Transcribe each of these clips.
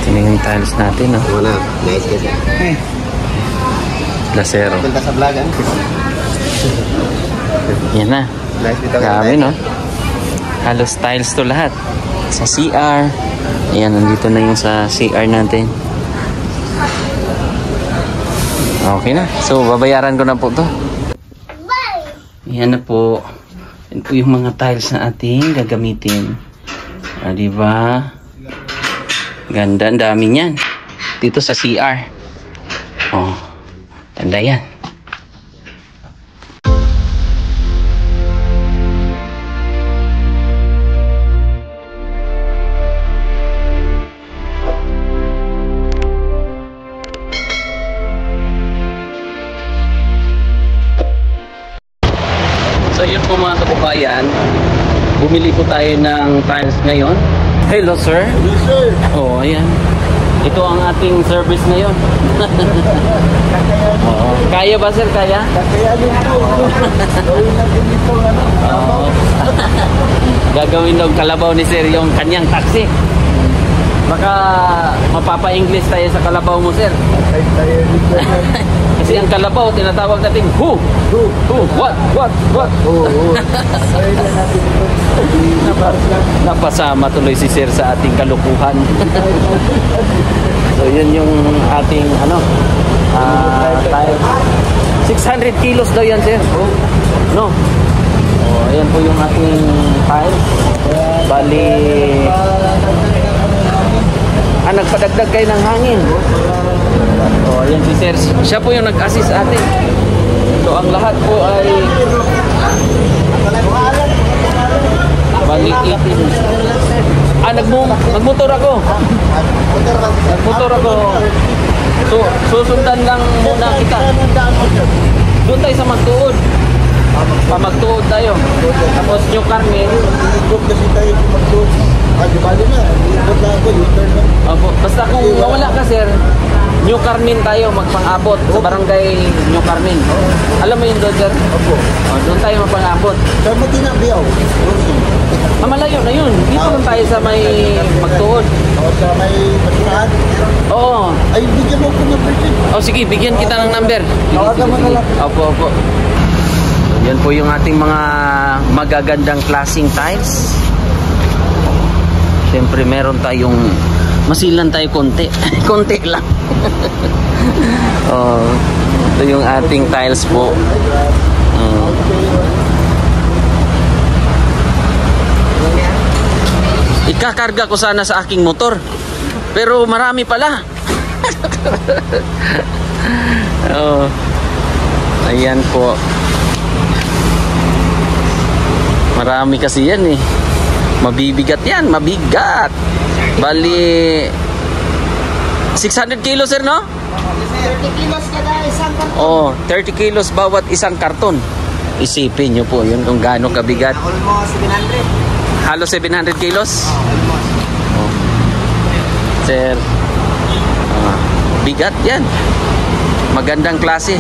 Tingnan yung tiles natin, no? Wala, nice kasi. Lasero. Punta sa vlog, Yan na. Grabe, no? Halos tiles to lahat. Sa CR. Ayan, nandito na yung sa CR natin. Okay na. So, babayaran ko na po to. Yan na po. Yan po yung mga tiles na ating gagamitin. Diba? Ganda, ang dami niyan. Dito sa CR. Oh, ganda yan. So yun po mga kababayan, bumili po tayo ng tiles ngayon. Hello sir. Yes sir. Oh, ayan. Ito ang ating service ngayon. Oh, kaya ba sir? Kaya? Kaya dito. Gawin natin dito. Gagawin daw kalabaw ni sir yung kanyang taxi. Baka mapapa-English tayo sa kalabaw mo sir. Kasi ang kalabaw tinatawag natin who? What? Napasama tuloy si sir sa ating kalukuhan. So yun yung ating tile. 600 kilos daw yan sir. No? Oh, ayan po yung ating tile. Bali nagpadagdag kayo ng hangin. Oh, ayan si sir. Siya po yung nag-assist atin. So ang lahat po ay bali 18. Nagmotor ako. So susundan lang muna kita. Doon tayo sa Magtuod. Magtuod tayo. Tapos New Carmen. Kasi tayo Magtuod. Bali na. Ikot na ako. Opo. Basta kung mawala ka sir, New Carmen tayo magpang-abot sa barangay New Carmen. Alam mo yun doon sir? Opo. Doon tayo magpang-abot. Sa Matinabiyaw. Malayo na yun. Dito lang tayo sa may Magtuod. O sa may Matinahan. Oo. Ay, bigyan mo ko ng person. Oh, sige, bigyan kita ng number. Tawagan mo na lang. Opo. Yan po yung ating mga magagandang klaseng tiles. Siyempre meron tayong masilan tayo konti. Konti lang. Oh, ito yung ating tiles po. Ikakarga ko sana sa aking motor. Pero marami pala. Oh. Ayan po. Marami kasi yan eh. Mabibigat yan, mabigat. Bali 600 kilos sir, no? 30 kilos kada isang karton. Oh, 30 kilos bawat isang karton. Isipin nyo po yun kung gaano kabigat. Almost 700. Halos 700 kilos? Oh. Sir, bigat yan. Magandang klase.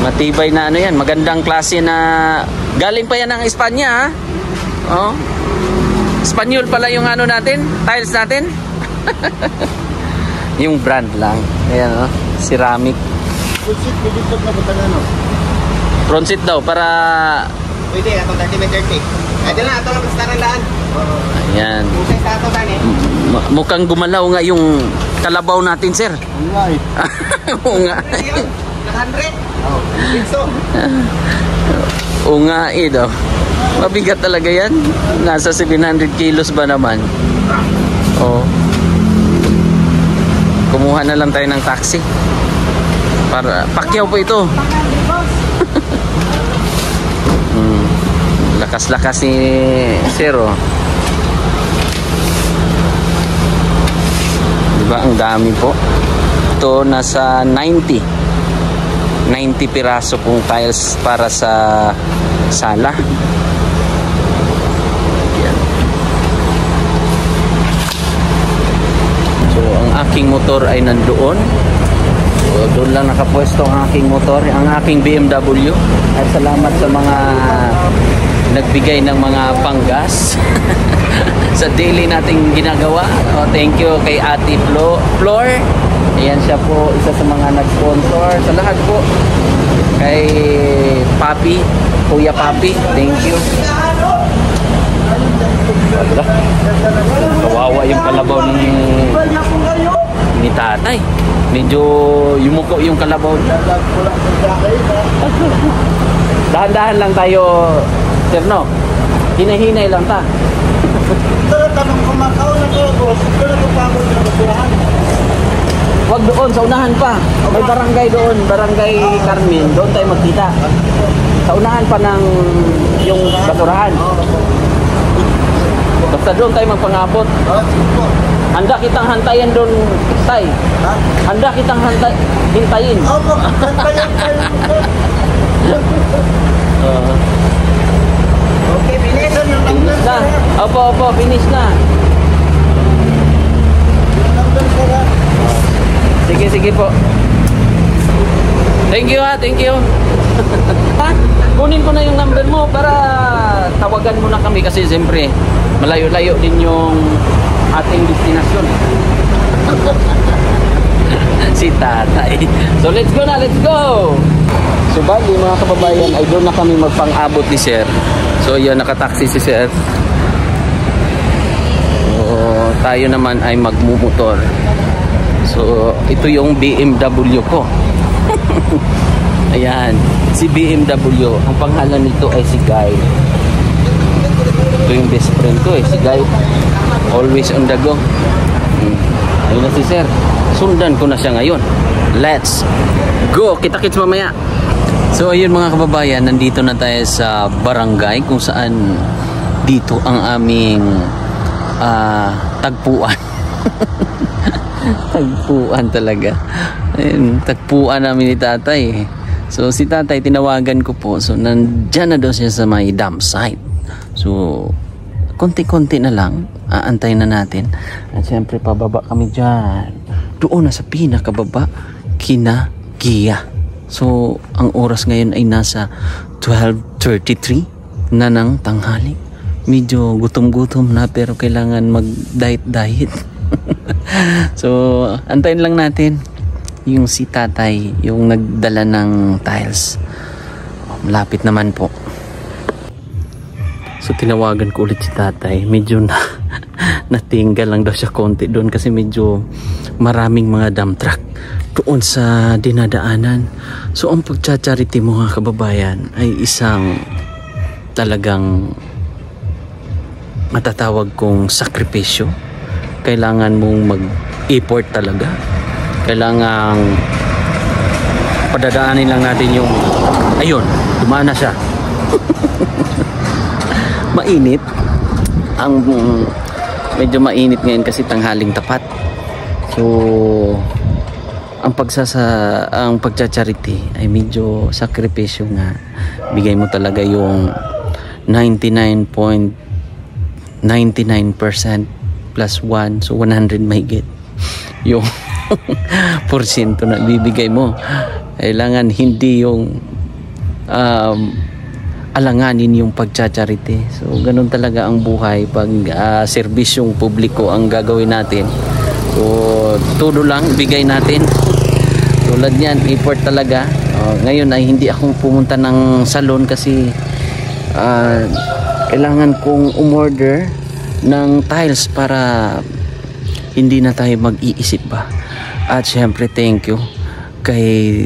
Matibay na yan, magandang klase na galing pa yan ng Espanya, ha? Oh. Espanyol pala yung natin, tiles natin. Yung brand lang. Ayan, oh, ceramic. Front seat daw para pwede, ato 30x30. Ay, dala, ato lang basta laan. Ayan. Mukhang gumalaw nga yung kalabaw natin, sir. Oo nga. 100. Oo nga daw. Mabigat talaga yan. Nasa 700 kilos ba naman? Oh. Kumuha na lang tayo ng taxi. Para Pacquiao po ito. Lakas-lakas ni Zero. Diba ang dami po. Ito nasa 90 piraso pong tiles para sa sala. Yan. So ang aking motor ay nandoon. So, doon lang nakapwesto ang aking motor, ang aking BMW. At salamat sa mga nagbigay ng mga panggas sa daily nating ginagawa. Thank you kay Ate Flor. Ayan, siya po isa sa mga nag-sponsor. Sa lahat po, kay Papi, Kuya Papi, thank you. Kawawa yung kalabaw ni tatay. Medyo yumuko yung kalabaw. Dahan-dahan lang tayo, sir, no? Hinahinay lang ta. Pero tanong kumakaw na ko, pero napagod na basurahan. Wag doon, sa unahan pa. May barangay doon, Barangay Carmen. Doon tayo magkita. Sa unahan pa ng yung basurahan. Basta doon tayo magpangabot. Handa kitang hantayan doon, tay. Handa kitang hintayin. Okay, finish na. Opo, finish na. Sige po. Thank you thank you. Kunin ko na yung number mo para tawagan mo na kami kasi siyempre malayo-layo din yung ating destinasyon. Si tatay. So let's go na, let's go. So bali mga kababayan, ay doon na kami magpang-abot ni sir. So yun, nakataksi si sir. So tayo naman ay magmumotor. So ito yung BMW ko. Ayan, si BMW. Ang pangalan nito ay si Guy. Ito yung best friend ko si Guy. Always on the go. Ayun na si sir. Sundan ko na siya ngayon. Let's go. Kita-kits mamaya. So ayun mga kababayan, nandito na tayo sa barangay kung saan dito ang aming tagpuan. Tagpuan talaga. Ayun, tagpuan namin ni tatay. So si tatay tinawagan ko po. So nandyan na daw siya sa may dam site. So konti-konti na lang, aantayin na natin. At syempre pababa kami dyan. Doon na sa pinakababa, kina Gia. So ang oras ngayon ay nasa 12:33 na ng tanghali. Medyo gutom-gutom na pero kailangan mag-diet. So antayin lang natin yung si tatay, yung nagdala ng tiles. Malapit naman po. So tinawagan ko ulit si tatay. Medyo natinggal lang daw siya konti doon kasi medyo maraming mga dump truck doon sa dinadaanan. So ang pagcha-charity mga kababayan ay isang talagang matatawag kong sakripisyo. Kailangan mong mag-effort talaga. Kailangan padadaanin lang natin yung ayun, dumaan na siya. Mainit ang medyo mainit ngayon kasi tanghaling tapat. So ang pagcha-charity ay medyo sakripisyo nga. Bigay mo talaga yung 99.99% plus 1, so 100 mahigit yung porsyento na bibigay mo. Kailangan hindi yung alanganin yung pagcha-charity. So ganun talaga ang buhay pag serbisyong publiko ang gagawin natin. So todo lang bigay natin. Tulad niyan, effort talaga. Ngayon ay hindi akong pumunta ng salon kasi kailangan kong umorder ng tiles para hindi na tayo mag-iisip ba. At syempre thank you kay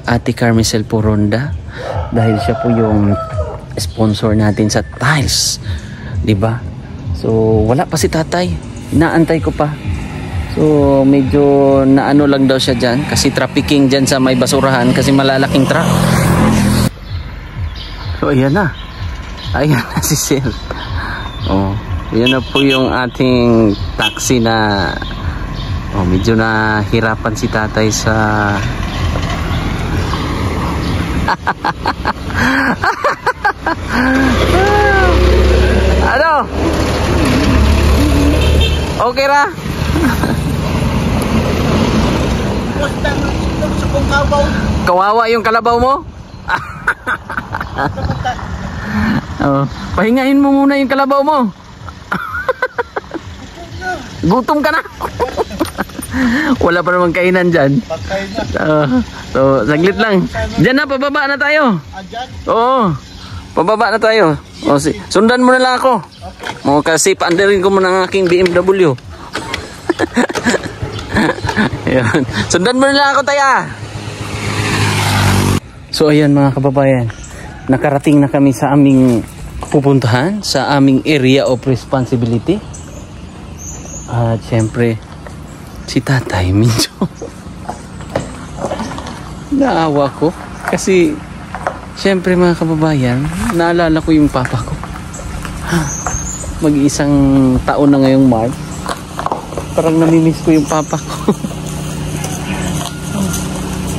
Ate Carmicel Poronda dahil siya po yung sponsor natin sa tiles, di ba? So wala pa si tatay, inaantay ko pa. So medyo naano lang daw siya dyan kasi trafficking dyan sa may basurahan kasi malalaking truck. So ayan na si sir. Yan na po yung ating taxi na medyo nahirapan si tatay sa ano? Okay ra? Kawawa yung kalabaw mo? Oh, pahingahin mo muna yung kalabaw mo. Gutom ka na. Wala pa namang kainan dyan. Patay na. So, saglit lang. Diyan na, pababa na tayo. Andyan? Oo, pababa na tayo. O, sundan mo na lang ako. O, kasi paandarin ko muna ang aking BMW. Ayan. Sundan mo na lang ako, Taya. So, ayan mga kababayan. Nakarating na kami sa aming pupuntahan, sa aming area of responsibility. At syempre, si Tatay medyo naawa ko. Kasi, syempre mga kababayan, naalala ko yung papa ko. Mag-iisang taon na ngayong March. Parang namimiss ko yung papa ko.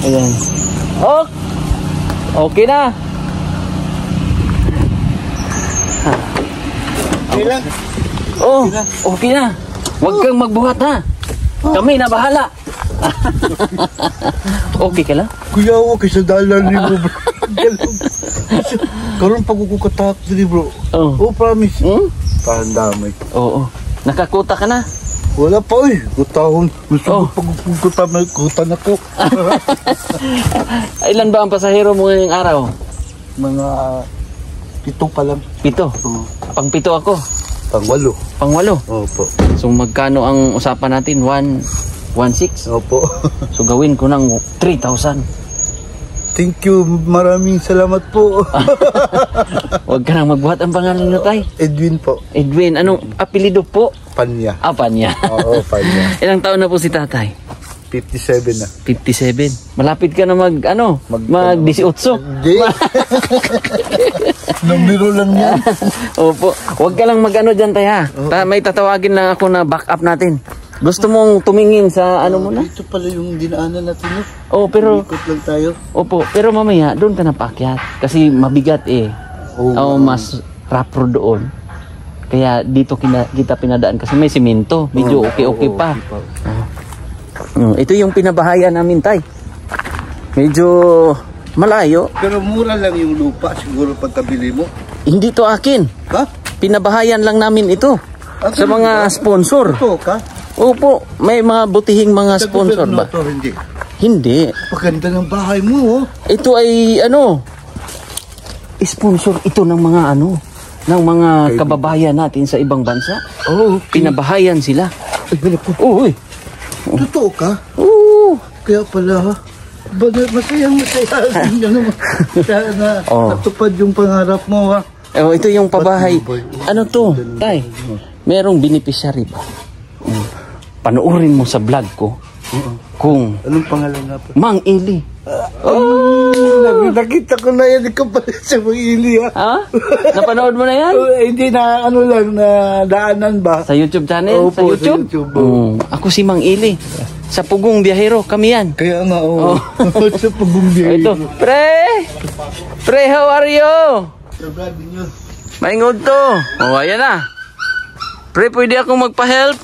Ayan. Oh! Okay na! Okay lang. Oh, okay na. Huwag kang magbuhat ha. Kami na bahala. Okay ka lang? Kuya ako kaysa dalan ni bro. Karoon pagkukukatak ni bro. Oh, promise. Parang damay. Oo. Nakakuta ka na? Wala pa eh. Kutahon. Gusto ko pagkukutan na kutan ako. Ilan ba ang pasahero mo ngayong araw? Mga 7 pa lang. 7? Pang 7 ako. Pang 8. Pang 8? Opo. So magkano ang usapan natin? 1.6? Opo. So gawin ko ng 3,000. Thank you. Maraming salamat po. Huwag ka nang magbuhat. Ang pangalan nyo, Tay? Edwin po. Edwin. Anong apelido po? Panya. Panya. Oo, Panya. Ilang taon na po si Tatay? 57 na. 57. Malapit ka na mag-18. Hindi. Numero lang yan. Opo. Huwag ka lang mag-ano dyan, Tay, ha? May tatawagin lang ako na backup natin. Gusto mong tumingin sa ano muna? Ito pala yung dinaanan natin. Oh, pero... Ikot lang tayo. Opo, pero mamaya, doon ka na paakyat. Kasi mabigat eh. Mas rapro doon. Kaya dito kita pinadaan kasi may simento. Medyo okay pa. Ito yung pinabahayan namin, Tay. Medyo malayo. Pero mura lang yung lupa siguro pagkabili mo. Hindi to akin. Ha? Pinabahayan lang namin ito. Sa mga sponsor. Ito ka? Opo, may mga butihing mga sponsor ba? Ito, hindi. Hindi. Paganda ng bahay mo, oh. Ito ay sponsor ito ng mga ng mga kababayan natin sa ibang bansa. Oh, okay. Pinabahayan sila. Ay, bala po. Oo, Totoo ka? Oo. Kaya pala, ha? Masayang na natupad yung pangarap mo, ha? Ito yung pabahay. Ano to, Tay? Merong beneficiary ba? Panoorin mo sa vlog ko. Kung anong pangalan nga po? Mang Ili. Nakita ko na yan. Ikaw pala sa Mang Ili, ha? Ha? Napanood mo na yan? Hindi na na daanan ba? Sa YouTube channel? Opo, sa YouTube? Sa YouTube. Ako si Mang Ili. Sa Pugong Biyahero, kami yan. Kaya nga, oo. Sa Pugong Ito. Pre, how are you? Maingod to. Ayan na. Pre, pwede akong magpa-help?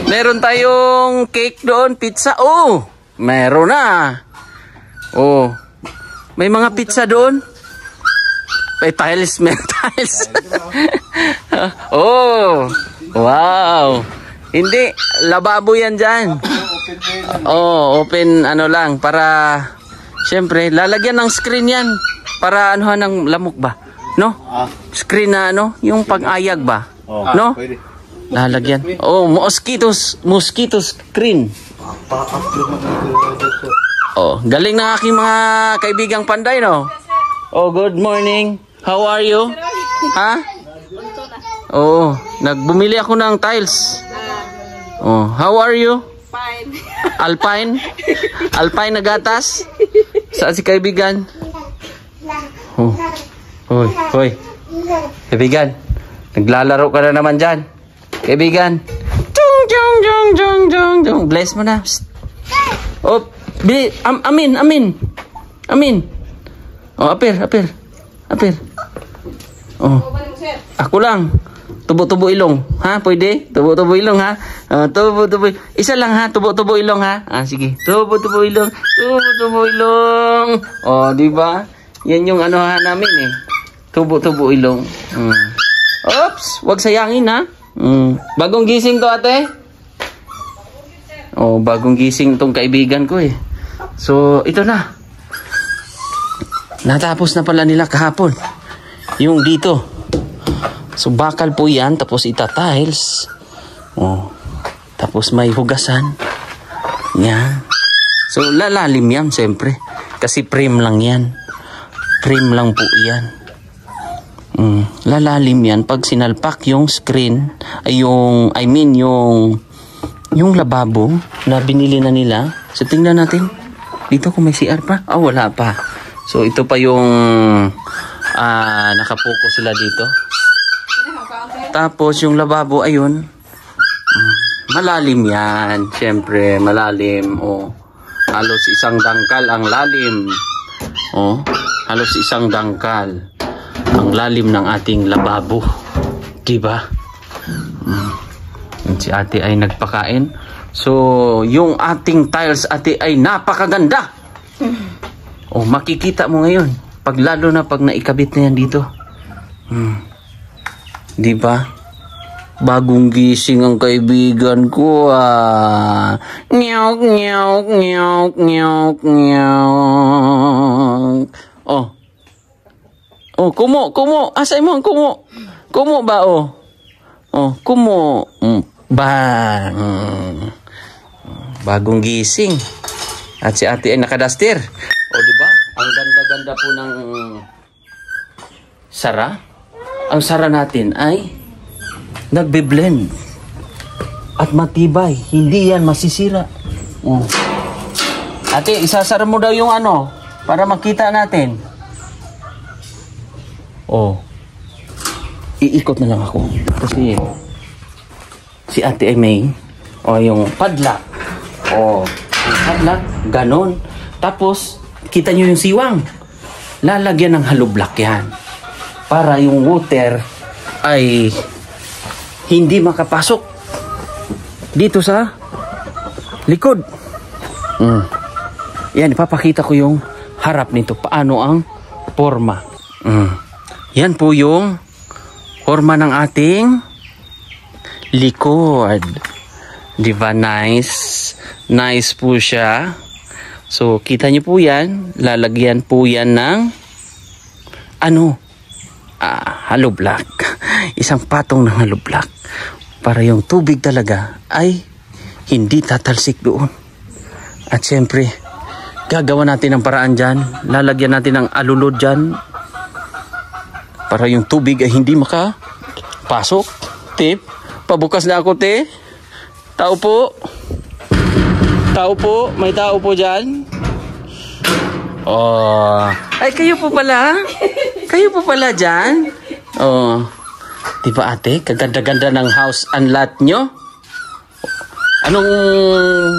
Meron tayong cake doon, pizza. Meron na. May mga pizza doon. May tiles, may tiles. Wow. Hindi, lababo yan dyan. Open lang para syempre lalagyan ng screen yan para ng lamok ba? No? Screen na yung pang-ayag ba? No? Lalagyan. Mosquito screen. Galing ng aking mga kaibigang panday, no? Good morning. How are you? Ha? Nagbumili ako ng tiles. How are you? Fine. Alpine? Alpine na gatas? Saan si kaibigan? Hoy. Kaibigan, naglalaro ka na naman dyan. Kaibigan. Bless mo na. Amin. Apir. Ako lang. Tubo-tubo ilong. Ha? Pwede? Tubo-tubo ilong, ha? Tubo-tubo. Isa lang, ha? Tubo-tubo ilong, ha? Sige. Tubo-tubo ilong. Tubo-tubo ilong. Di ba? Yan yung namin, eh. Tubo-tubo ilong. Oops! Huwag sayangin ha. Bagong gising to ate. Oh, bagong gising tong kaibigan ko eh. So, ito na. Natapos na pala nila kahapon. Yung dito. So, bakal po yan. Tapos ita-tiles. Oh. Tapos may hugasan. Yan. So, lalalim yan, siyempre. Kasi frame lang yan. Frame lang po yan. Lalalim yan. Pag sinalpak yung screen, ay yung lababo na binili na nila. So, tingnan natin. Dito kung may CR pa. Wala pa. So, ito pa yung nakapokus sila dito. Tapos, yung lababo, ayun. Malalim yan. Siyempre, malalim. Halos isang dangkal ang lalim. Halos isang dangkal ang lalim ng ating lababo. Diba? Si ate ay nagpakain. So, yung ating tiles ate ay napakaganda. Makikita mo ngayon. Lalo na pag naikabit na yan dito. Diba? Bagong gising ang kaibigan ko Nyok, nyok, nyok, nyok, nyok. Kumo. Asay mo ang kumo. Kumo ba kumo. Bang. Bagong gising. At si ate ay nakadaster. Diba? Ang ganda-ganda po ng sara. Ang sara natin ay nagbe-blend. At matibay. Hindi yan masisira. Ate, isasara mo daw yung para makita natin. Iikot na lang ako. Kasi si ate ay may yung padlock. Yung padlock, ganon. Tapos, kita nyo yung siwang. Lalagyan ng hollow block yan. Para yung water ay hindi makapasok dito sa likod. Yan, ipapakita ko yung harap nito. Paano ang forma. Yan po yung forma ng ating likod. Diba nice? Nice po siya. So, kita nyo po yan. Lalagyan po yan ng hollow block. Isang patong ng hollow block. Para yung tubig talaga ay hindi tatalsik doon. At syempre, gagawa natin ng paraan dyan. Lalagyan natin ng alulod dyan. Para yung tubig ay hindi makapasok. Tip, pabukas na ako, te. Tao po. Tao po. May tao po dyan. Ay, kayo po pala. Kayo po pala dyan. Diba ate? Kaganda-ganda ng house and lot nyo. Anong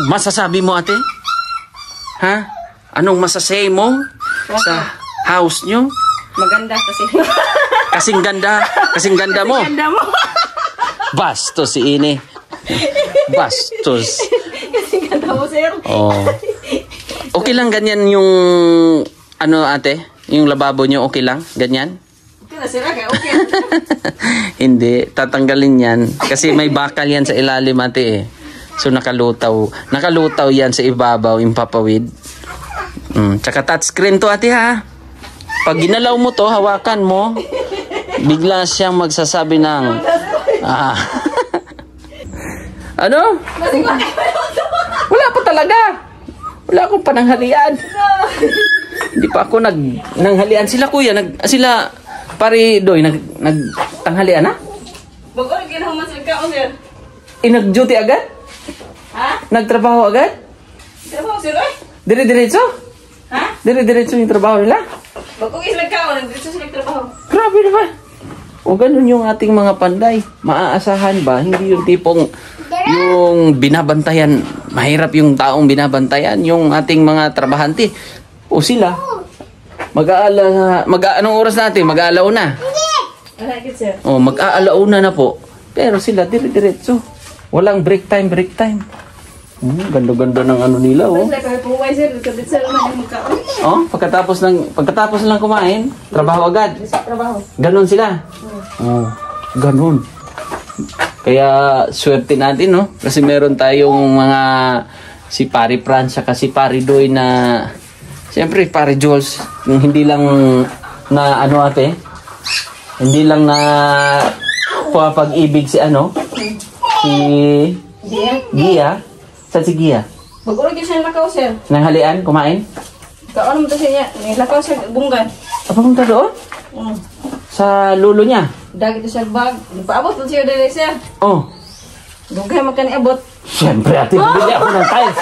masasabi mo ate? Ha? Anong masasay mo sa house nyo? Maganda kasi. Kasing ganda. Kasing ganda mo. Ganda mo. Bastos si Ine. Bastos. Kasing ganda mo, sir. Okay lang ganyan yung ate? Yung lababo nyo, okay lang? Ganyan? Okay na, sir. Okay. Hindi. Tatanggalin yan. Kasi may bakal yan sa ilalim ate eh. So nakalutaw. Nakalutaw yan sa ibabaw yung papawid. Tsaka touchscreen to ate ha. Pag ginalaw mo to, hawakan mo, bigla siyang magsasabi ng ano? Wala pa talaga. Wala akong pananghalian. Hindi pa ako nanghalian. Sila kuya, sila pare doy, nagtanghalian na? Bago rin ginawa mas nagkaon, sir. Nag-duty agad? Ha? Nagtrabaho agad? Trabaho, sir, ay? Dire-diretso? Ha? Dire-diretso yung trabaho nila? Bago rin nagkaon, nag-diretso sila nagtrabaho. Grabe naman. O ganun yung ating mga panday. Maaasahan ba? Hindi yung tipong yung binabantayan. Mahirap yung taong binabantayan. Yung ating mga trabahante. O sila. Anong oras natin? Mag-aalauna. Sir. O mag-aalauna na po. Pero sila dire-diretso. Walang break time. Ganda-ganda ng ano nila, oh. Basta kahit puway sir, kabit sir na yung magkaon. Oh, pagkatapos lang kumain, trabaho agad. Sa trabaho. Ganon sila. Oh, ganon. Kaya swerte natin, no? Kasi meron tayong mga si Pari Franz at si Pari Doy na siyempre Pari Jules, hindi lang na ano ate, hindi lang na pag-ibig si ano, si Gia. Saan si Gia? Mag-urag yun siya lakaw sir. Nanghalian, kumain? Kaon mo to siya niya. Lakaw sir, bunggan. Apa punta doon? Sa lulo niya? Dagi to siya bag. Paabot mo siya dali sir. Oh. Dugay magkani abot. Siyempre, ate, bumili ako ng tiles.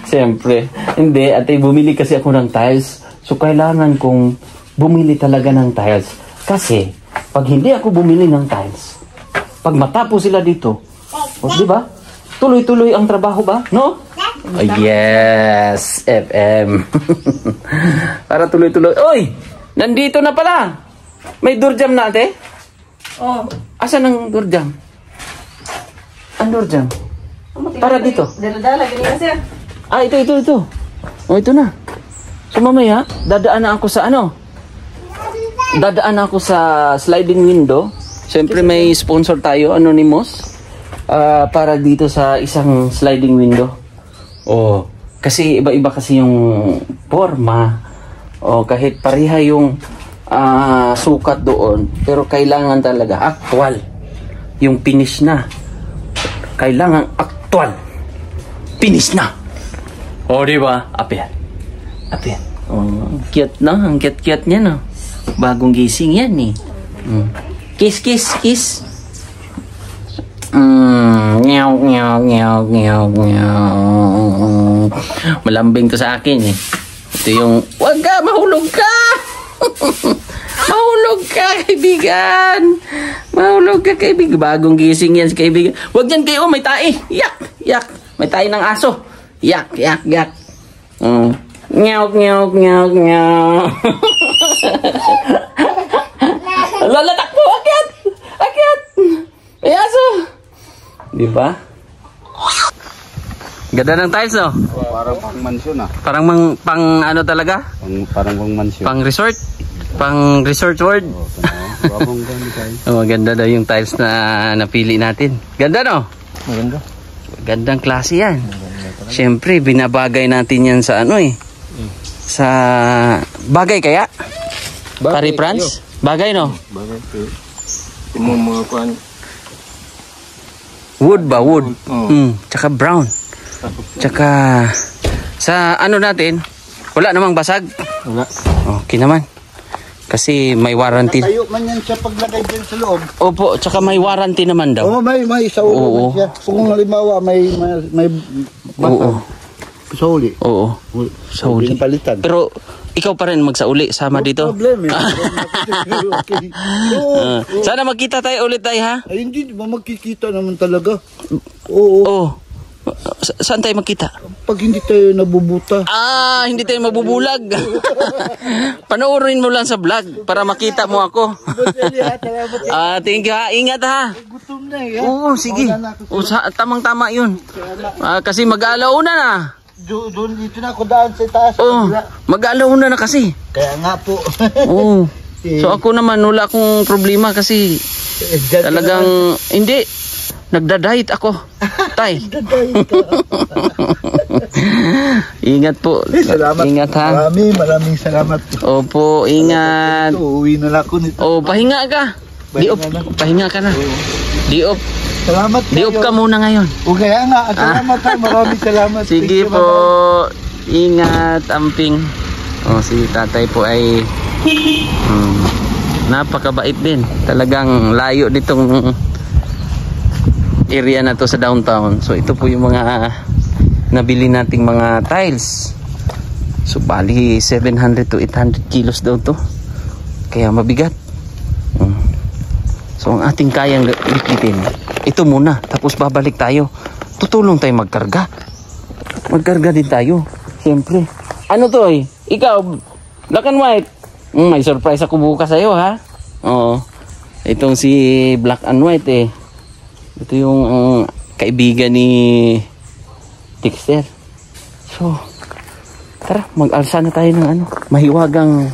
Siyempre. Hindi, ate, bumili kasi ako ng tiles. So, kailangan kong bumili talaga ng tiles. Kasi, pag hindi ako bumili ng tiles, pag matapos sila dito, o, di ba? Tuloy-tuloy ang trabaho ba? No? Oh, yes, FM. Para tuloy-tuloy. Oy! Nandito na pala. May doorjam na, ate? Oh. Asan ang doorjam? Ang doorjam? Para dito. Dala-dala, ganyan sir. Ah, ito. Oh, ito na. So, mamaya, dadaan na ako sa ano? Dadaan na ako sa sliding window. Siyempre, may sponsor tayo, Anonymous. Para dito sa isang sliding window. Oh, kasi iba-iba kasi yung forma. Oh, kahit pareha yung sukat doon, pero kailangan talaga actual. Yung finish na. Kailangan actual. Finish na. Oh, di ba? Apian. Oh, cute na. Ang cute niya, no? Bagong gising yan, eh. Kiss. Nyaw. Malambing to sa akin, eh. Ito yung, wag ka, mahulog ka! Mahulog ka, kaibigan! Mahulog ka, kaibigan. Bagong gising yan, kaibigan. Wag yan kayo, may tae. Yak. May tae ng aso. Yak. Nyaw. Lalatak po, akyat! May aso! Diba? Ganda ng tiles, no? Parang pang mansyon ah. Parang pang ano talaga? Parang pang mansyon. Pang resort? Pang resort world? Oh, ganda daw yung tiles na napili natin. Ganda, no? Maganda. Gandang klase yan. Siyempre, binabagay natin yan sa ano eh. Sa bagay kaya? Pari Franz? Bagay, no? Bagay. Yung mga kuhan. Wood ba? Wood. Tsaka brown. Tsaka sa ano natin, wala namang basag. Wala. Okay naman. Kasi may warranty. Tayo man yan siya paglagay din sa loob. Opo, tsaka may warranty naman daw. Oo, may sa ulo Oo. siya. Kung halimbawa may Oo. sa uli. Oo. Sa uli. Palitan. Pero ikaw pa rin magsauli sama dito. Problem eh. Okay. Sana magkita tayo ulit tayo, ha? Ay, hindi ba magkikita naman talaga? Oo. Oo. Saan tayo magkita? Pag hindi tayo nabubuta. Hindi tayo mabubulag. Panoorin mo lang sa vlog para makita mo ako. Thank you, ha. Ingat, ha. Gutom na eh. Oo, sige. Tamang-tama yun. Kasi mag-alauna na. Doon dito na ako daan sa taas. Mag-alauna na kasi. Kaya nga po. Oo. So ako naman wala akong problema kasi talagang hindi. Nagda-diet ako. Tay. Ingat po. Salamat. Ingat, ha. Maraming salamat. Opo, ingat. Uwi na lang ako nito. Pahinga ka. Pahinga ka na. Diop. Salamat. Diop ka muna ngayon. O kaya nga. Salamat ha. Maraming salamat. Sige po. Ingat, amping. Si tatay po ay napakabait din. Talagang layo ditong area na to sa downtown. So ito po yung mga nabili nating mga tiles. So bali 700 to 800 kilos daw to. Kaya mabigat. So ang ating kayang likitin, ito muna. Tapos babalik tayo. Tutulong tayo magkarga. Magkarga din tayo. Siyempre. Ano to eh? Ikaw, black and white. May surprise ako bukas sa'yo, ha? Oo. Itong si black and white eh. Ito yung kaibigan ni Dexter. So, tara, mag-alsa na tayo ng ano, mahiwagang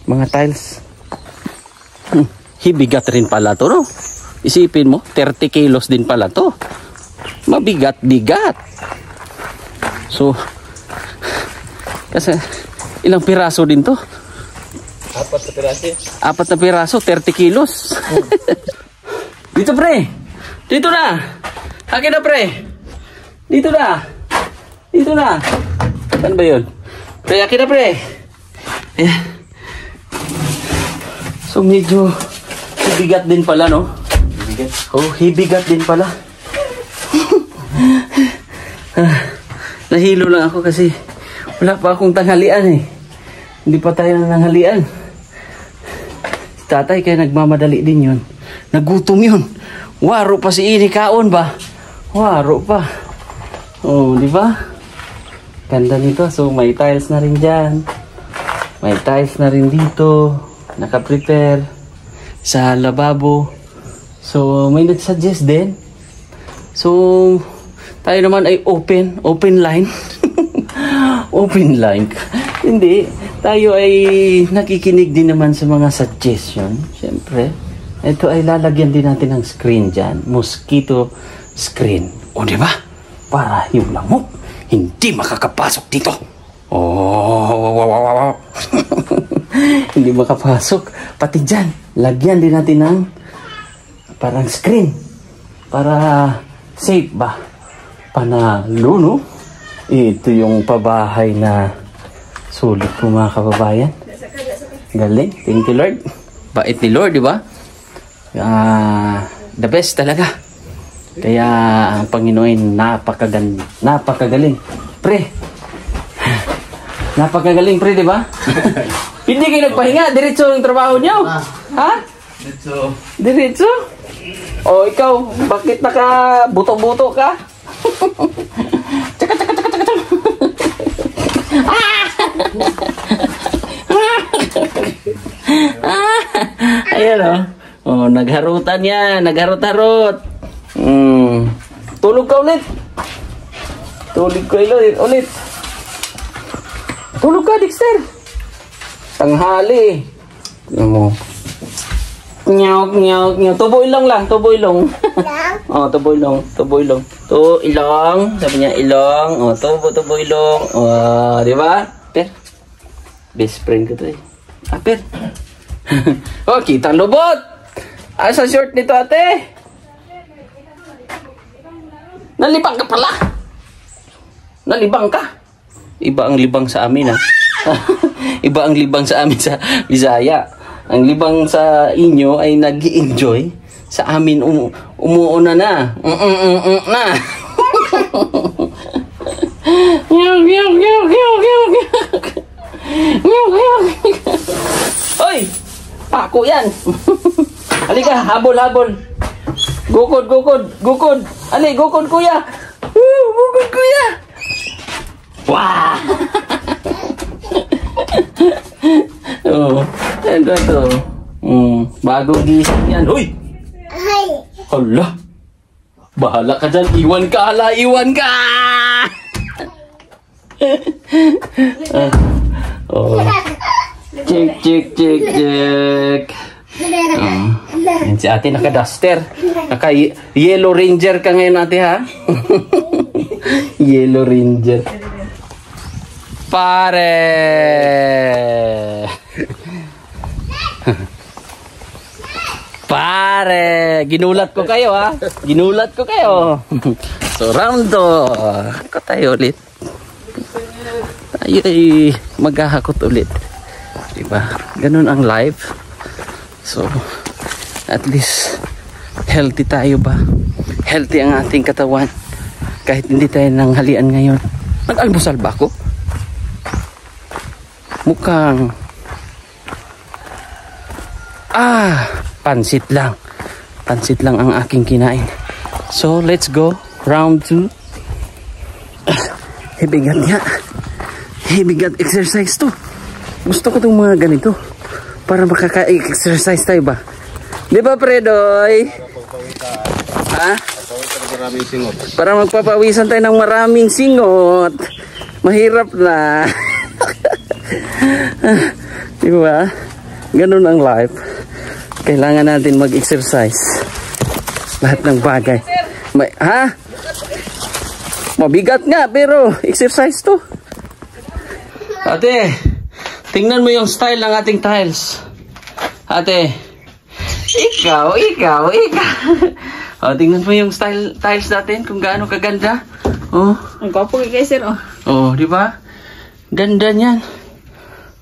mga tiles. Hibigat rin pala to, no? Isipin mo, 30 kilos din pala to. Mabigat-bigat. So, kasi ilang piraso din to? 4 na piraso. 4 na piraso, 30 kilos. Dito, pre. Dito na. Akin na, pre. Dito na. Dito na. Saan ba yun? Pre, akin na, pre. Ayan. So, medyo hibigat din pala, no? Hibigat? Oh, hibigat din pala. Nahilo lang ako kasi wala pa akong tanghalian eh. Hindi pa tayo nanghalian. Si tatay kaya nagmamadali din yun. Nagutom yun. Waro pa si Ini kaon ba? Waro pa. Oh, di ba? Ganda nito. So, may tiles na rin dyan. May tiles na rin dito. Naka-prepare sa lababo. So, may nag-suggest din. So, tayo naman ay open line. Open line. Hindi. Tayo ay nakikinig din naman sa mga suggestion. Siyempre. Ito ay lalagyan din natin ng screen dyan. Mosquito screen. O, di ba? Para yung lamok hindi makakapasok dito. Oh. Hindi makapasok. Pati dyan. Lagyan din natin ng parang screen. Para safe ba? Panalo, no? Ito yung pabahay na sulit ko, mga kababayan. Galing. Thank you, Lord. Bait ni Lord, di ba? The best talaga. Kaya ang Panginoon napakagaling. Pre. Napakagaling, pre, di ba? Hindi kayo nagpahinga. Diretso ang trabaho niyo. Ha? Diretso? O, ikaw, bakit naka-buto-buto ka? Tsaka. Ayan o. Oh, nagharutan yan. Nagharot-harot. Tulog ka ulit. Tulog ka ulit. Tulog ka, Dexter. Tanghali. Tignan mo. Nyaw. Tubo ilong lang. Oh, tubo ilong. To ilong. Sabi niya ilong. Oh, tubo ilong. Oh, di ba? Per. Best friend ko to eh. Per. Oh, kitang lubot. Sa short nito, ate. Nalibang ka pala. Nalibang ka. Iba ang libang sa amin, ha? Iba ang libang sa amin sa Bisaya. Ang libang sa inyo ay nag-i-enjoy. Sa amin, umuuna na. Na. Hoy! Pako yan. Halika, habol. Gukod. Ali, gukod, kuya. Gukod, kuya. Wah! Oh, ito to. Bagong gising yan. Uy! Hala! Bahala ka dyan. Iwan ka. Oh. Check. Yan si ate naka-duster. Naka-yellow ranger ka ngayon, ate, ha? Yellow ranger. Pare! Ginulat ko kayo, ha? So, round 2. Ako tayo ulit. Tayo ay maghahakot ulit. Diba? Ganun ang life. So, at least healthy tayo ba? Healthy ang ating katawan. Kahit hindi tayo nanghalian ngayon. Nag-almusal ba ako? Mukhang pansit lang ang aking kinain. So let's go round 2. Hibigat exercise to. Gusto ko tong mga ganito para makaka-exercise tayo ba, di ba, Predoy? Ha? Maraming singot. Para magpapawisan tayo ng maraming singot. Mahirap na. Diba? Ganun ang life. Kailangan natin mag-exercise. Lahat ng bagay. Ha? Mabigat nga pero exercise to. Ate, tingnan mo yung style ng ating tiles. Ate, ikaw. Tingnan mo yung style tiles natin kung gaano kaganda. Oh. Ang gwapo kay sir, oh. Oh, di ba? Ganda niyan.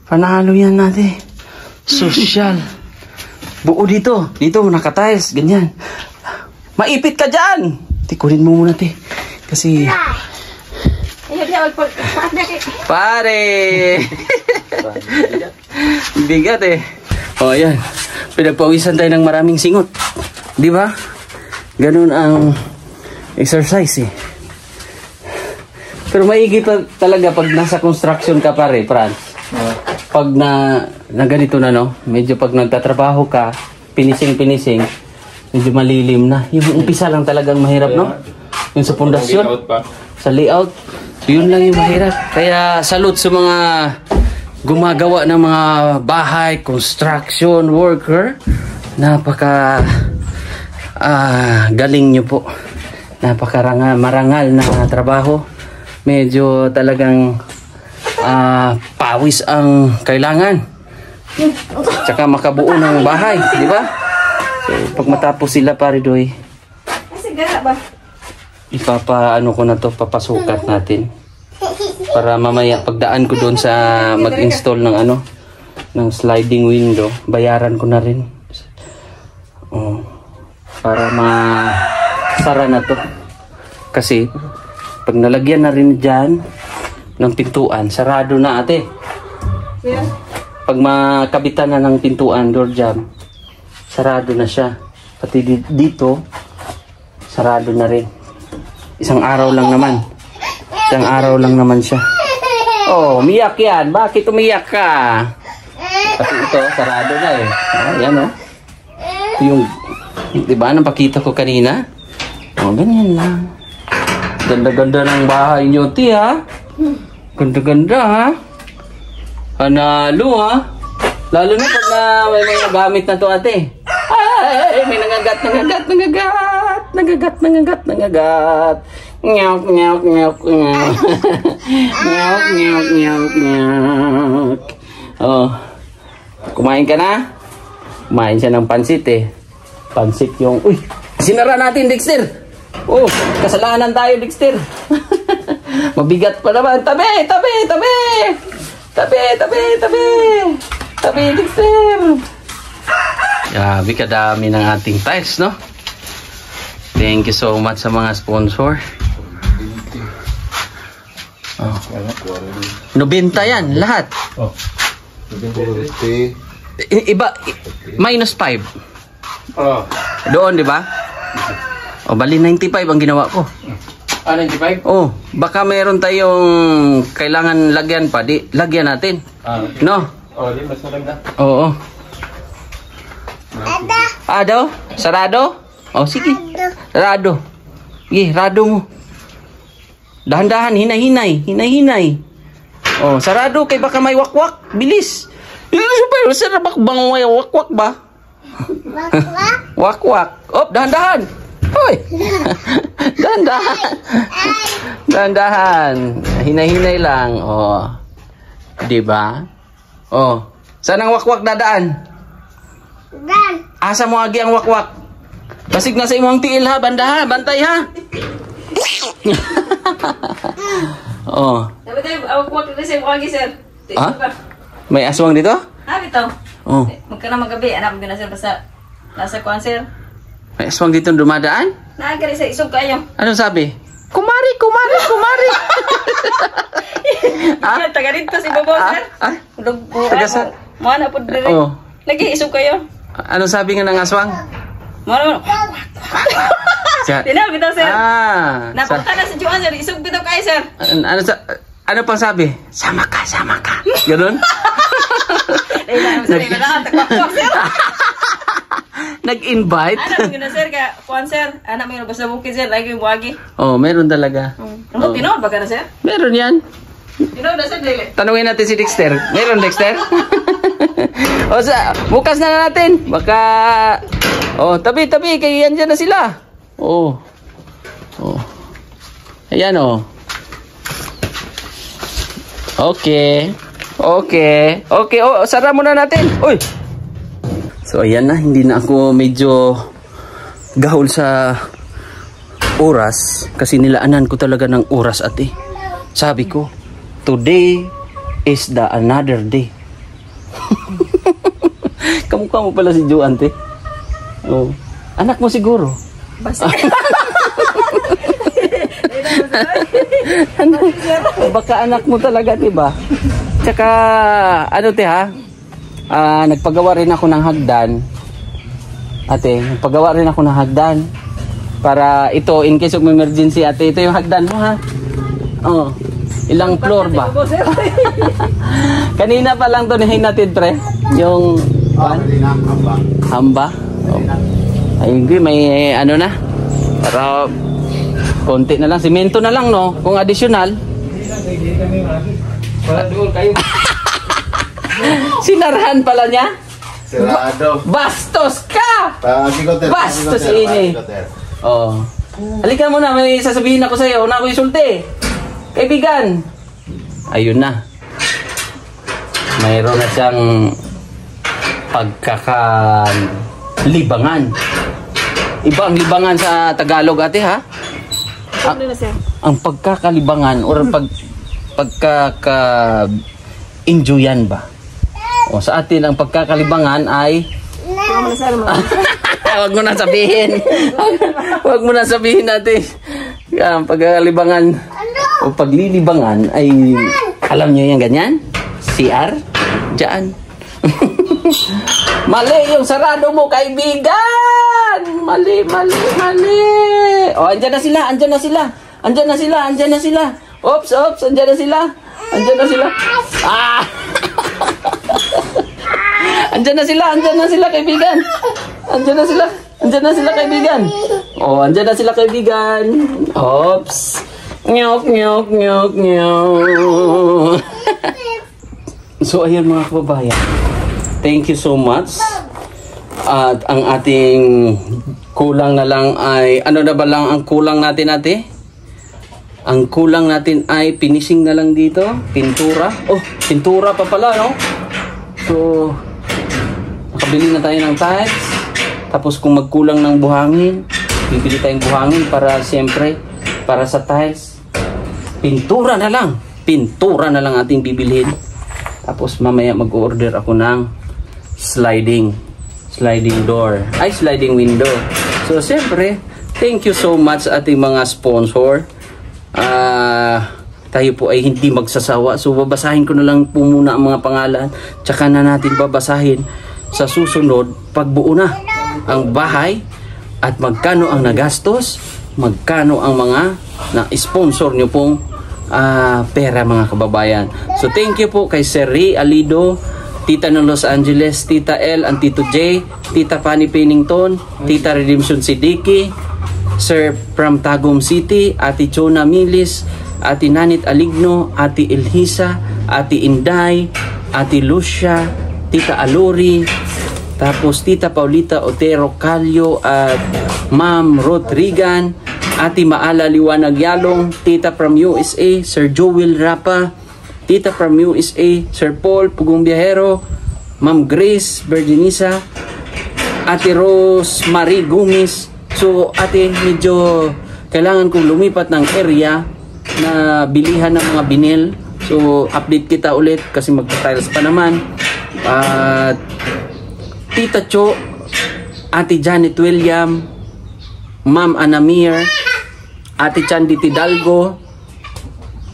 Panalo yan natin. Social. Buo dito. Dito mo naka-tiles. Ganyan. Maipit ka dyan. Tikunin mo muna, te. Kasi... Pare! Bigat eh. O, ayan. Pinagpawisan tayo ng maraming singot. Di ba? Ganun ang exercise eh. Pero maigi talaga pag nasa construction ka pare, Franz. Pag na ganito na, no? Medyo pag nagtatrabaho ka, finishing, medyo malilim na. Yung umpisa lang talagang mahirap, no? Yung sa pundasyon, sa layout, yun lang yung mahirap. Kaya salute sa mga gumagawa ng mga bahay, construction worker. Napaka galing nyo po. Marangal na trabaho. Medyo talagang pawis ang kailangan. Tsaka makabuo ng bahay, di ba? So, pag matapos sila pare Doy, ipapaano ko na to, papasukat natin. Para mamaya pagdaan ko doon sa mag-install ng ng sliding window, bayaran ko na rin. Oh, para masara na to. Kasi pag nalagyan na rin dyan ng pintuan, sarado na ate. Pag makabitan na ng pintuan, door jam, sarado na siya. Pati dito, sarado na rin. Isang araw lang naman siya. Oh, umiyak yan. Bakit umiyak ka? Pati ito, sarado na eh. Yan oh. Ito yung, diba, napakita ko kanina? Oh, ganyan lang. Ganda-ganda ng bahay nyo, ti, ha? Ganda-ganda, ha? Panalo, ha? Lalo na pag may mga gamit na to, ate. Ay, may nangagat. Nyok. Oh. Kumain ka na? Kumain siya ng pansit, eh. Pansit yung... Uy! Sinara natin, Dexter! Oh, kasalanan tayo, Dexter. Mabigat pa naman. Tabi, Dexter. Grabe kadami ng ating tiles, no? Thank you so much sa mga sponsor. Oh. 90 yan, lahat. Oh. 90. Iba, minus 5. Oh. Doon, di ba? O, bali 95 ang ginawa ko. 95? Oh, baka meron tayong kailangan lagyan pa. Di, lagyan natin. No? Oh, di mas maganda. Oo. Ado? Sarado? Oh, sige. Sarado. Sige, rado mo. Dahan-dahan, hinay-hinay. Oh, sarado kay baka may wakwak. Bilis. Pero sarabak bang may wakwak ba? Wakwak? Oh, dahan-dahan. Hoy. Dahan-dahan. Hinay-hinay lang. Oh. 'Di ba? Oh. Saan ang wakwak dadaan? Dan. Asa mo agi ang wakwak? Basig na sa imong tiil ha, banda ha, bantay ha. Oh. Dapat tayo wakwak dito sa agi sir. Ha? May aswang dito? Ha, bitaw. Oh. Magkana magabi, anak ko na sir basta nasa kuan sir. May aswang dito dumadaan? Naagari sa isog kayo. Anong sabi? Kumari. Ah, taga dito si Bobo sir. Taga sa... Mana po dire. Oh. Lagi isog kayo. Anong sabi nga ng aswang? Mana. Dinaw bitaw sir. Napunta na sa Juan sir, isog bitaw kayo sir. Ano pang sabi? Sama ka. Ganun? Nag-invite. Ano mo na sir ka? Kuan sir. Anak mo basta bukid sir lagi mo buwagi. Oh, meron talaga. Ano tinood ba ka na sir? Meron yan. Tinood na sir dili. Tanungin natin si Dexter. Meron, Dexter? O bukas na natin. Baka... Oh, tabi-tabi. Kaya yan dyan na sila. Oh. Oh. Ayan, oh. Okay. Okay. Okay. Oh, sara muna natin. Uy! So, ayan na. Hindi na ako medyo gahol sa oras. Kasi nilaanan ko talaga ng oras, ate. Sabi ko, today is the another day. Kamukha mo pala si Jo, ante. Oh. Anak mo siguro. Basta. Baka anak mo talaga, diba? Tsaka, ano te ha? Nagpagawa rin ako ng hagdan. Ate, nagpagawa rin ako ng hagdan. Para ito, in case of emergency, ate, ito yung hagdan mo ha. Oh. Ilang floor ba? Kanina pa lang to natin, pre. Yung hamba. Oh. Ayun, may ano na. Para konti na lang, simento na lang, no? Kung additional. Sinarahan pala niya? Sirado. Bastos ka! Bastos ini. Oh. Halika muna, may sasabihin ako sa iyo. Una ako isulti. Kaibigan. Ayun na. Mayroon na siyang pagkakalibangan. Iba ang libangan sa Tagalog, ate, ha? Ano na sir? Ang pagkakalibangan or pagkaka-enjoyan ba? O sa atin ang pagkakalibangan ay Ano na sir mo? Wag mo na sabihin. Wag mo na sabihin natin. Ang pagkakalibangan o paglilibangan ay alam niyo yan ganyan? CR? Diyan. Mali yung sarado mo, kaibigan. Mali. Oh, andyan na sila. Oops, andyan na sila. Ah! Andyan na sila, kaibigan. Andyan na sila, kaibigan. Oh, andyan na sila, kaibigan. Oops. Nyok. So, ayun mga kababayan. Thank you so much. At ang ating kulang na lang ay, ano na ba lang ang kulang natin, ate? Ang kulang natin ay finishing na lang dito. Pintura. Oh, pintura pa pala, no? So, makabili na tayo ng tiles. Tapos kung magkulang ng buhangin, bibili tayong buhangin para siyempre, para sa tiles. Pintura na lang ating bibilhin. Tapos mamaya mag-order ako ng sliding door. Ay, sliding window. So, siyempre, thank you so much ating mga sponsor. Tayo po ay hindi magsasawa. So, babasahin ko na lang po muna ang mga pangalan. Tsaka na natin babasahin sa susunod pagbuo na ang bahay at magkano ang nagastos, magkano ang mga na-sponsor nyo pong pera, mga kababayan. So, thank you po kay Sir Ray Alido, Tita ng Los Angeles, Tita L, and Tito J, Tita Fanny Pennington, Tita Redemption Siddiqui, Sir from Tagum City, Ate Chona Milis, Ate Nanit Aligno, Ate Elhisa, Ate Inday, Ate Lucia, Tita Alori, tapos Tita Paulita Otero Calio, at Ma'am Rodrigan, Ate Maala Liwanag Yalong, Tita from USA, Sir Joel Rapa, Tita from USA, Sir Paul Pugong Biyahero, Ma'am Grace Virginisa, Ate Rose Marie Gumis. So, ate, medyo kailangan kong lumipat ng area na bilihan ng mga binil. So, update kita ulit kasi magpa-tiles pa naman. Tita Cho, Ate Janet William, Ma'am Anamir, Ate Chandy Tidalgo,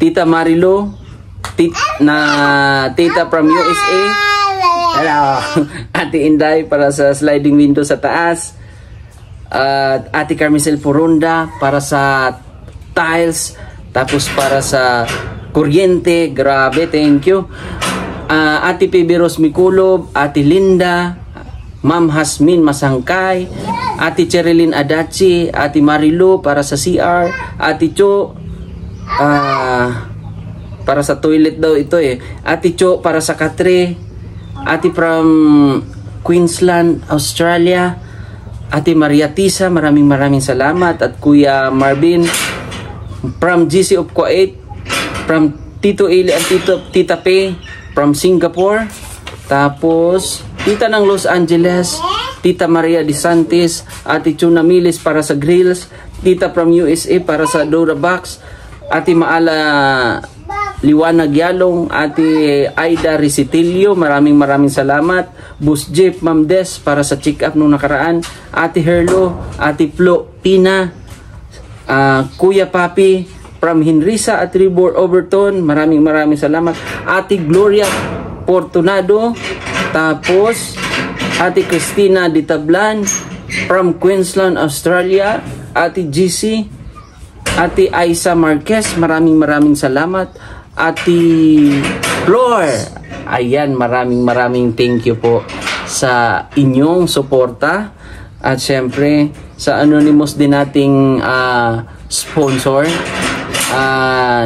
Tita Marilo, Tita from USA, hello, Ate Inday para sa sliding window sa taas, at Ate Carmicel Porunda para sa tiles, tapos para sa kuryente, grabe, thank you. Ate Piberos Miculob, Ate Linda, Ma'am Hasmin Masangkay, Ate Cherilyn Adachi, Ate Marilu para sa CR, Ate Cho para sa toilet daw ito eh. Ate Cho para sa katre, Ate from Queensland, Australia, Ate Maria Tisa, maraming salamat, at Kuya Marvin from GC of Kuwait, from Tito Eli at Tita P from Singapore, tapos Tita ng Los Angeles, Tita Maria De Santis, Ate Chuna Milis para sa grills, Tita from USA para sa Dora Box, Ate Maala Liwanag Yalong, Ate Aida Recitilio, maraming salamat. Bus Jeep Ma'am Des para sa check-up nung nakaraan, Ate Herlo, Ate Flo Tina, Kuya Papi from Hinrisa at Tribor Overton, maraming salamat. Ate Gloria Fortunado, tapos Ate Christina Ditablan from Queensland, Australia, Ate GC, Ate Aisa Marquez, maraming salamat. Ate Flor, ayan, maraming thank you po sa inyong suporta, at syempre sa anonymous din nating sponsor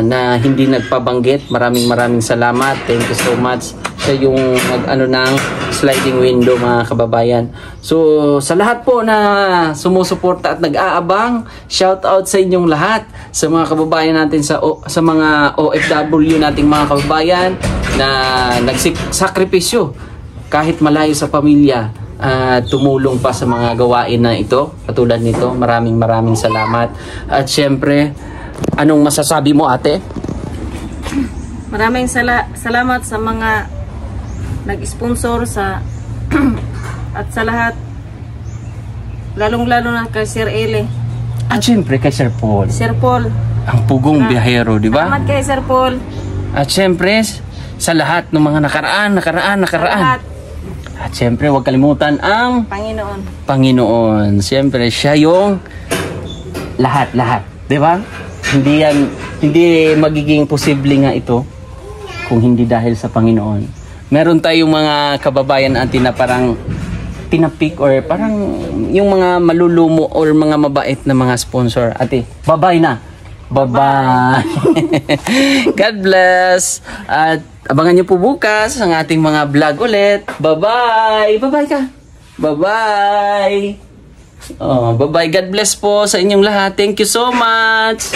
na hindi nagpabanggit, maraming salamat. Thank you so much sa yung ng sliding window, mga kababayan. So sa lahat po na sumusuporta at nag-aabang, shout out sa inyong lahat, sa mga kababayan natin, sa mga OFW nating mga kababayan na nagsakripisyo kahit malayo sa pamilya, tumulong pa sa mga gawain na ito, katulad nito. Maraming salamat. At syempre, anong masasabi mo, ate? Maraming salamat sa mga nag-sponsor sa at sa lahat, lalong-lalo na kay Sir Eli. At syempre kay Sir Paul. Sir Paul, ang pugong biyahero, di ba? salamat kay Sir Paul. At syempre sa lahat ng mga nakaraan. Lahat. At syempre huwag kalimutan ang Panginoon. Syempre siya yung lahat, di ba? Hindi magiging posible nga ito kung hindi dahil sa Panginoon. Meron tayong mga kababayan natin na parang tinapik or parang yung mga malulumo or mga mabait na mga sponsor. Ate, bye-bye na. Bye-bye. God bless. At abangan nyo po bukas ang ating mga vlog ulit. Bye-bye. Bye-bye ka. Bye-bye. Oh, bye-bye. God bless po sa inyong lahat. Thank you so much.